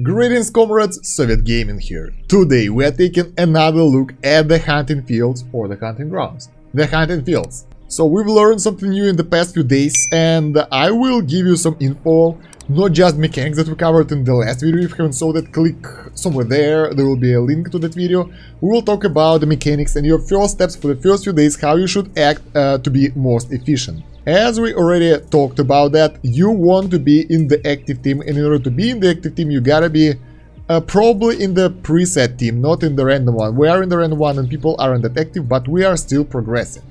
Greetings comrades, Soviet Gaming here. Today we are taking another look at the hunting fields or the hunting grounds. The hunting fields. So we've learned something new in the past few days and I will give you some info, not just mechanics that we covered in the last video. If you haven't saw that, click somewhere there will be a link to that video. We will talk about the mechanics and your first steps for the first few days, how you should act to be most efficient. As we already talked about that, you want to be in the active team, and in order to be in the active team you gotta be probably in the preset team, not in the random one. We are in the random one and people aren't that active, but we are still progressing.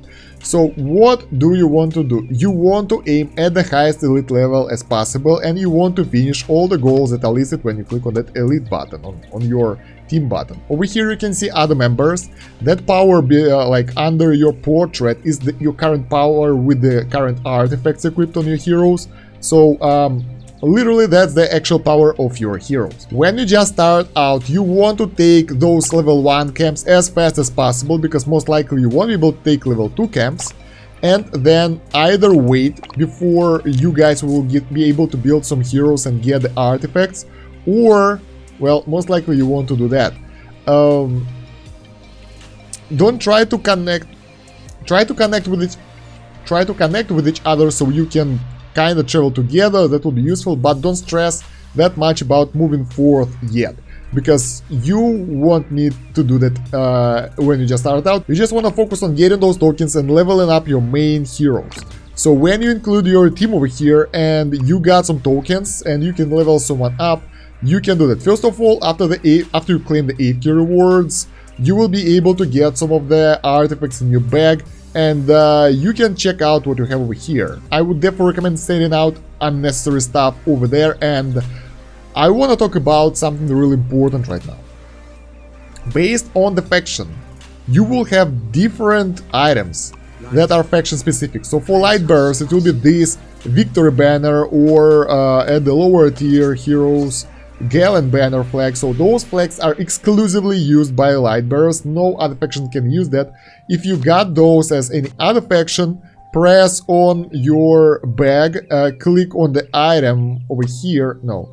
So what do you want to do? You want to aim at the highest elite level as possible, and you want to finish all the goals that are listed when you click on that elite button, on your team button. Over here you can see other members. That power like under your portrait is your current power with the current artifacts equipped on your heroes. So literally that's the actual power of your heroes. When you just start out, you want to take those level 1 camps as fast as possible, because most likely you won't be able to take level 2 camps, and then either wait before you guys will be able to build some heroes and get the artifacts, or well, most likely you want to do that. Don't try to connect. Try to connect with each other so you can kind of travel together. That will be useful, but don't stress that much about moving forth yet, because you won't need to do that when you just start out. You just want to focus on getting those tokens and leveling up your main heroes. So when you include your team over here and you got some tokens and you can level someone up, you can do that. First of all, after you claim the AFK rewards, you will be able to get some of the artifacts in your bag, and you can check out what you have over here. I would definitely recommend sending out unnecessary stuff over there, and I want to talk about something really important right now. Based on the faction, you will have different items that are faction specific. So for light bearers it will be this victory banner, or at the lower tier heroes, gallant banner flag. So those flags are exclusively used by light bearers. No other faction can use that. If you got those as any other faction, press on your bag, click on the item over here, no,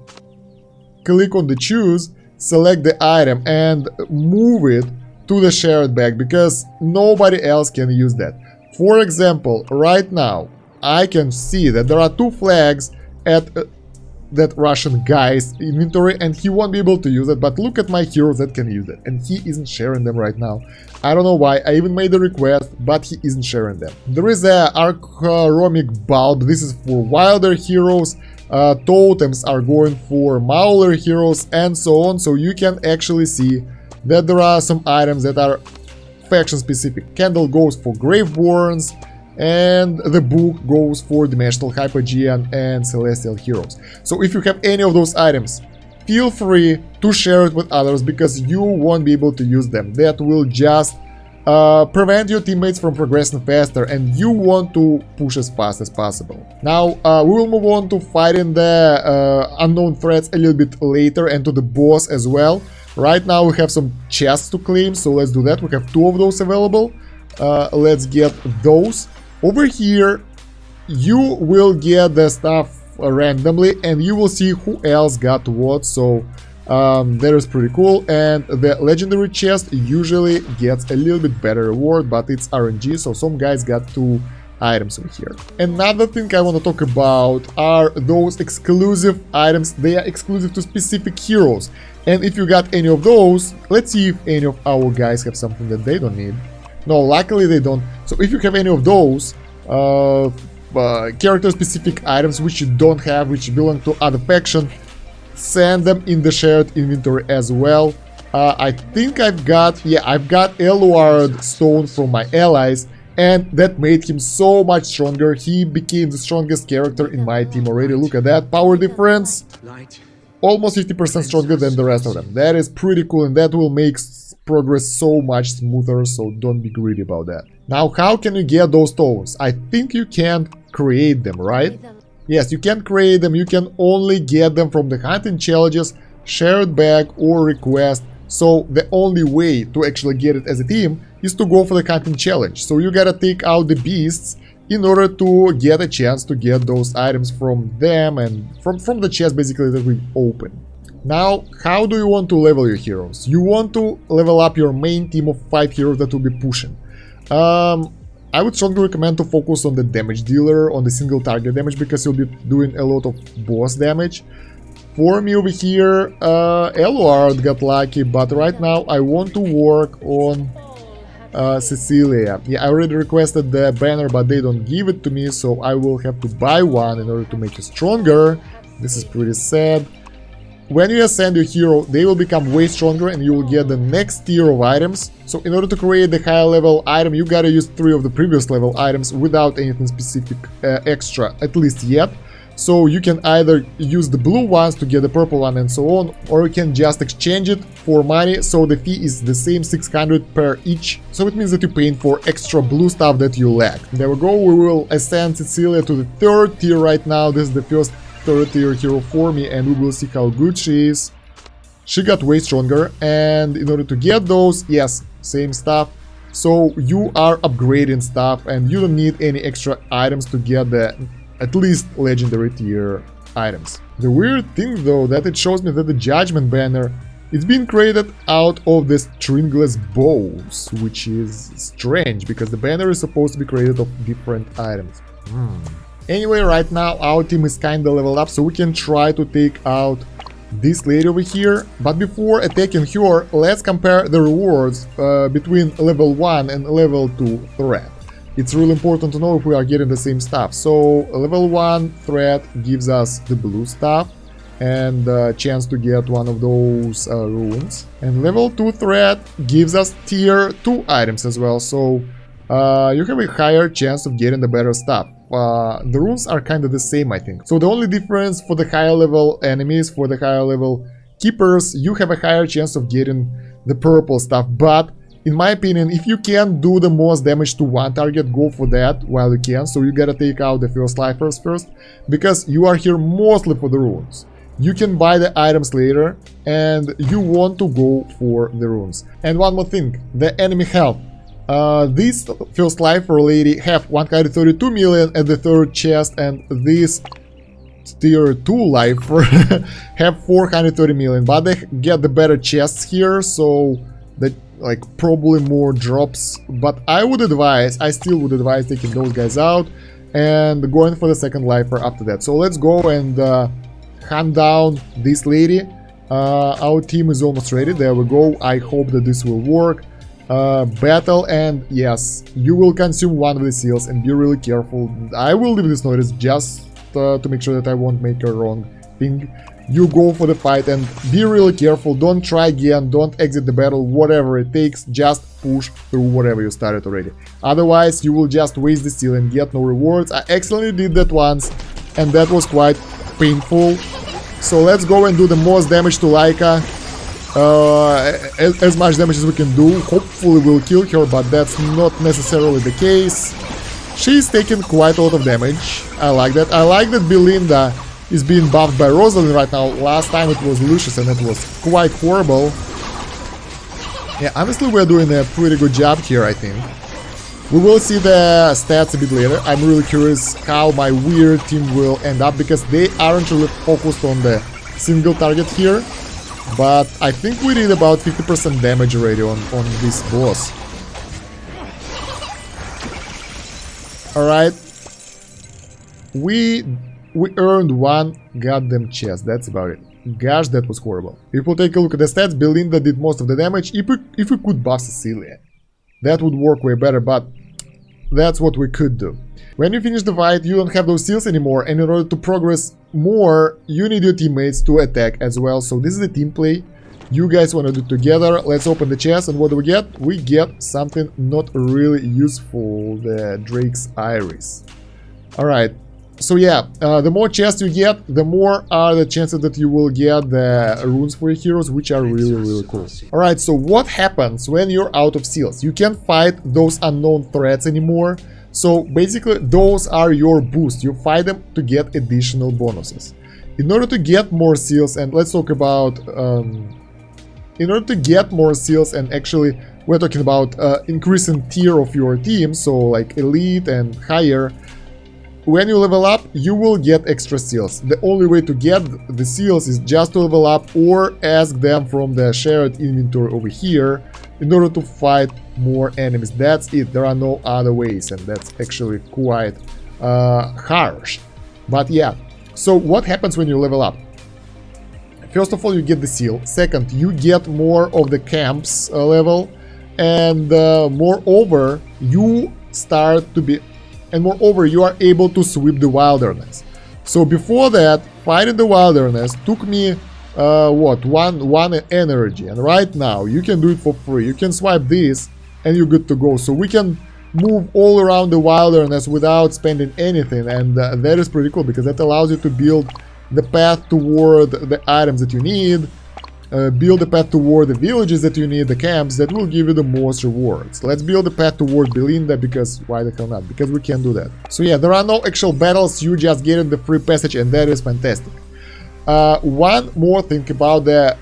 click on the choose, select the item and move it to the shared bag, because nobody else can use that. For example, right now I can see that there are 2 flags at that Russian guy's inventory and he won't be able to use it, but look at my heroes that can use it, and he isn't sharing them right now. I don't know why. I even made a request, but he isn't sharing them. There is a Archromic Bulb. This is for wilder heroes. Totems are going for mauler heroes, and so on. So you can actually see that there are some items that are faction specific. Candle goes for Graveborns, and the book goes for Dimensional Hypogean and Celestial Heroes. So if you have any of those items, feel free to share it with others, because you won't be able to use them. That will just prevent your teammates from progressing faster, and you want to push as fast as possible. Now we will move on to fighting the unknown threats a little bit later, and to the boss as well. Right now we have some chests to claim, so let's do that. We have 2 of those available. Let's get those. Over here you will get the stuff randomly, and you will see who else got what, so that is pretty cool. And the legendary chest usually gets a little bit better reward, but it's RNG, so some guys got 2 items over here. Another thing I want to talk about are those exclusive items. They are exclusive to specific heroes, and if you got any of those, let's see if any of our guys have something that they don't need. No, luckily they don't. So if you have any of those character specific items which you don't have, which belong to other faction, send them in the shared inventory as well. I think I've got Eluard Stone from my allies, and that made him so much stronger. He became the strongest character in my team already. Look at that power difference, almost 50% stronger than the rest of them. That is pretty cool, and that will make progress so much smoother, so don't be greedy about that. Now, how can you get those stones? I think you can't create them, right? Yes, you can create them. You can only get them from the hunting challenges, shared bag, or request. So the only way to actually get it as a team is to go for the hunting challenge. So you gotta take out the beasts in order to get a chance to get those items from them and from the chest basically that we open. Now, how do you want to level your heroes? You want to level up your main team of 5 heroes that will be pushing. I would strongly recommend to focus on the damage dealer, on the single target damage, because you'll be doing a lot of boss damage. For me over here, Eluard got lucky, but right now I want to work on Cecilia. Yeah, I already requested the banner, but they don't give it to me, so I will have to buy one in order to make it stronger. This is pretty sad. When you ascend your hero, they will become way stronger and you will get the next tier of items. So in order to create the higher level item, you gotta use 3 of the previous level items without anything specific extra, at least yet. So you can either use the blue ones to get the purple one and so on, or you can just exchange it for money, so the fee is the same 600 per each. So it means that you're paying for extra blue stuff that you lack. There we go, we will ascend Cecilia to the 3rd tier right now. This is the first 3rd tier hero for me, and we will see how good she is. She got way stronger, and in order to get those, yes, same stuff. So you are upgrading stuff and you don't need any extra items to get the at least legendary tier items. The weird thing though, that it shows me that the judgment banner is being created out of the stringless bows, which is strange because the banner is supposed to be created of different items. Anyway, right now our team is kinda leveled up, so we can try to take out this lady over here. But before attacking her, let's compare the rewards between level 1 and level 2 threat. It's really important to know if we are getting the same stuff. So level 1 threat gives us the blue stuff and a chance to get one of those runes. And level 2 threat gives us tier 2 items as well, so you have a higher chance of getting the better stuff. The runes are kind of the same, I think. So the only difference for the higher level enemies, for the higher level keepers, you have a higher chance of getting the purple stuff. But in my opinion, if you can do the most damage to one target, go for that while you can. So you gotta take out the first lifers first, because you are here mostly for the runes. You can buy the items later, and you want to go for the runes. And one more thing, the enemy health. This first lifer lady have 132 million at the 3rd chest, and this tier 2 lifer have 430 million, but they get the better chests here, so that like probably more drops. But I still would advise taking those guys out and going for the second lifer after that. So let's go and hunt down this lady. Our team is almost ready. There we go. I hope that this will work. Battle, and yes, you will consume one of the seals, and be really careful. I will leave this notice just to make sure that I won't make a wrong thing. You go for the fight and be really careful. Don't try again, don't exit the battle, whatever it takes, just push through whatever you started already. Otherwise you will just waste the seal and get no rewards. I accidentally did that once and that was quite painful. So let's go and do the most damage to Laika. As much damage as we can do. Hopefully we'll kill her, but that's not necessarily the case. She's taking quite a lot of damage. I like that. I like that Belinda is being buffed by Rosalind right now. Last time it was Lucius and it was quite horrible. Yeah, honestly we're doing a pretty good job here, I think. We will see the stats a bit later. I'm really curious how my weird team will end up, because they aren't really focused on the single target here. But I think we did about 50% damage already on this boss. Alright. We earned one goddamn chest, that's about it. Gosh, that was horrible. If we take a look at the stats, Belinda did most of the damage. If we could buff Cecilia, that would work way better, but that's what we could do. When you finish the fight, you don't have those seals anymore, and in order to progress more, you need your teammates to attack as well. So this is a team play. You guys want to do it together. Let's open the chest, and what do we get? We get something not really useful, the Drake's Iris. Alright, so yeah, the more chests you get, the more are the chances that you will get the runes for your heroes, which are really cool. Alright, so what happens when you're out of seals? You can't fight those unknown threats anymore. So basically those are your boosts. You fight them to get additional bonuses. In order to get more seals, and let's talk about in order to get more seals, and actually we're talking about increasing tier of your team, so like elite and higher. when you level up, you will get extra seals. The only way to get the seals is just to level up or ask them from the shared inventory over here in order to fight more enemies. That's it. There are no other ways, and that's actually quite harsh. But yeah, so what happens when you level up? First of all, you get the seal. Second, you get more of the camps level, and moreover, you are able to sweep the wilderness. So before that, fighting the wilderness took me one energy, and right now you can do it for free. You can swipe this and you're good to go. So we can move all around the wilderness without spending anything, and that is pretty cool because that allows you to build the path toward the items that you need, build the path toward the villages that you need, the camps that will give you the most rewards. Let's build the path toward Belinda, because why the hell not? Because we can do that. So yeah, there are no actual battles, you just get the free passage, and that is fantastic. One more thing about the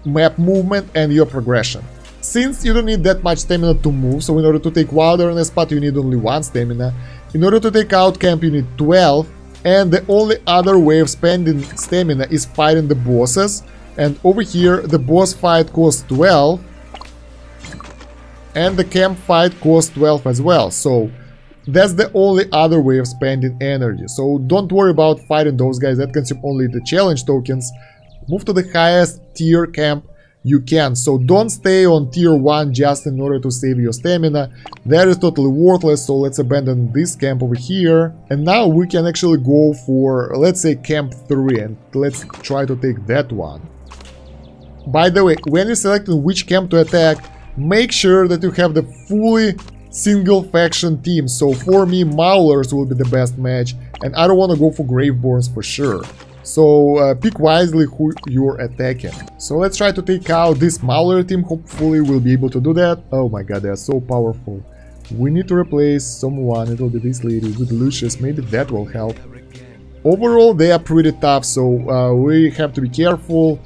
map movement and your progression. Since you don't need that much stamina to move, so in order to take wilderness spot you need only 1 stamina, in order to take out camp you need 12, and the only other way of spending stamina is fighting the bosses. And over here the boss fight costs 12 and the camp fight costs 12 as well. So that's the only other way of spending energy. So don't worry about fighting those guys, that consume only the challenge tokens. Move to the highest tier camp you can. So don't stay on tier 1 just in order to save your stamina. That is totally worthless. So let's abandon this camp over here. And now we can actually go for, let's say, camp 3, and let's try to take that one. By the way, when you're selecting which camp to attack, make sure that you have the fully single faction team. So for me, Maulers will be the best match, and I don't want to go for Graveborns for sure. So pick wisely who you're attacking. So let's try to take out this Mauler team. Hopefully we'll be able to do that. Oh my god, they are so powerful. We need to replace someone. It will be this lady with Lucius. Maybe that will help. Overall, they are pretty tough, so we have to be careful.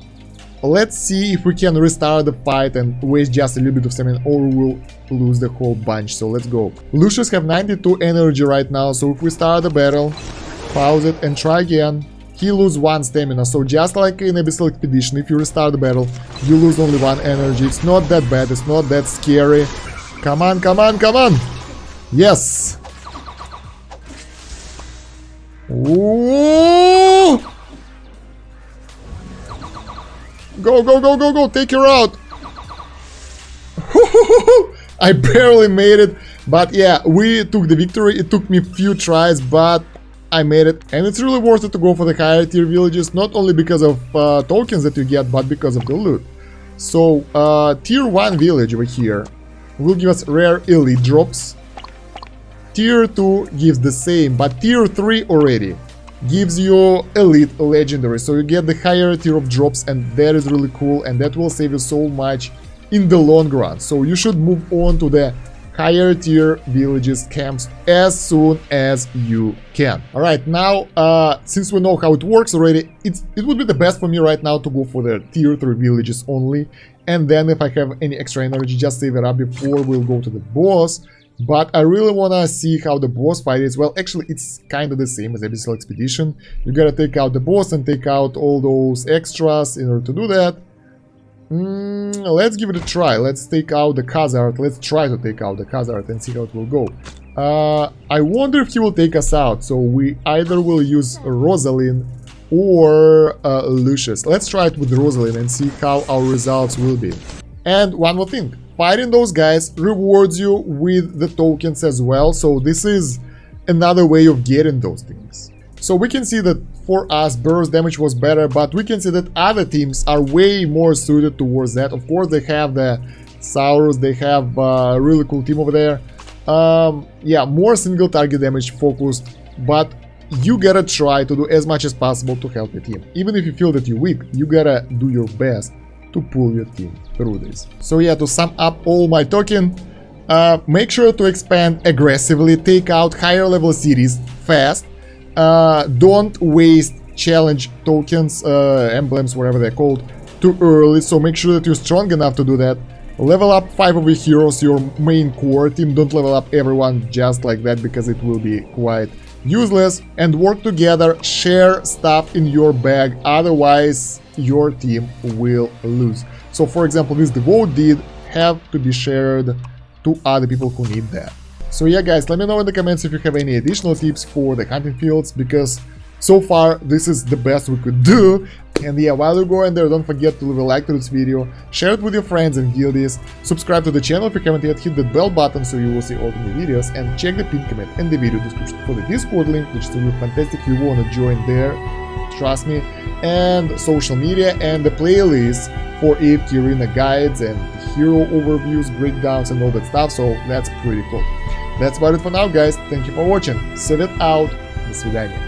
Let's see if we can restart the fight and waste just a little bit of stamina, or we will lose the whole bunch. So let's go. Lucius have 92 energy right now, so if we start the battle, pause it and try again, he lose 1 stamina. So just like in Abyssal Expedition, if you restart the battle, you lose only 1 energy. It's not that bad, it's not that scary. Come on, come on, come on! Yes! Ooh! Go, go, go, go, go! Take her out! I barely made it, but yeah, we took the victory. It took me a few tries, but I made it. And it's really worth it to go for the higher tier villages, not only because of tokens that you get, but because of the loot. So, tier 1 village over here will give us rare elite drops. Tier 2 gives the same, but tier 3 already gives you elite legendary, so you get the higher tier of drops, and that is really cool, and that will save you so much in the long run. So you should move on to the higher tier villages camps as soon as you can. Alright, now since we know how it works already, it would be the best for me right now to go for the tier 3 villages only, and then if I have any extra energy, just save it up before we'll go to the boss. But I really wanna see how the boss fight is. Well, actually it's kinda the same as Abyssal Expedition. You gotta take out the boss and take out all those extras in order to do that. Let's give it a try. Let's take out the Khazard. Let's try to take out the Khazard and see how it will go. I wonder if he will take us out. So we either will use Rosalind or Lucius. Let's try it with Rosalind and see how our results will be. And one more thing. Fighting those guys rewards you with the tokens as well, so this is another way of getting those things. So we can see that for us burst damage was better, but we can see that other teams are way more suited towards that. Of course they have the Saurus, they have a really cool team over there. Yeah, more single target damage focused, but you gotta try to do as much as possible to help your team. Even if you feel that you're weak, you gotta do your best to pull your team through this. So yeah, to sum up all my talking, make sure to expand aggressively, take out higher level cities fast, don't waste challenge tokens, emblems, whatever they're called, too early, so make sure that you're strong enough to do that. Level up 5 of your heroes, your main core team, don't level up everyone just like that because it will be quite useless, and work together, share stuff in your bag, otherwise your team will lose. So for example, this devote deed have to be shared to other people who need that. So yeah guys, let me know in the comments if you have any additional tips for the hunting fields, because so far this is the best we could do. And yeah, while you go in there, don't forget to leave a like to this video, share it with your friends and guildies, subscribe to the channel if you haven't yet, hit that bell button so you will see all the new videos, and check the pinned comment in the video description for the Discord link, which is really fantastic. You want to join there, trust me, and social media and the playlist for AFK Arena guides and hero overviews, breakdowns and all that stuff, so that's pretty cool. That's about it for now guys, thank you for watching, Sovet out, до свидания.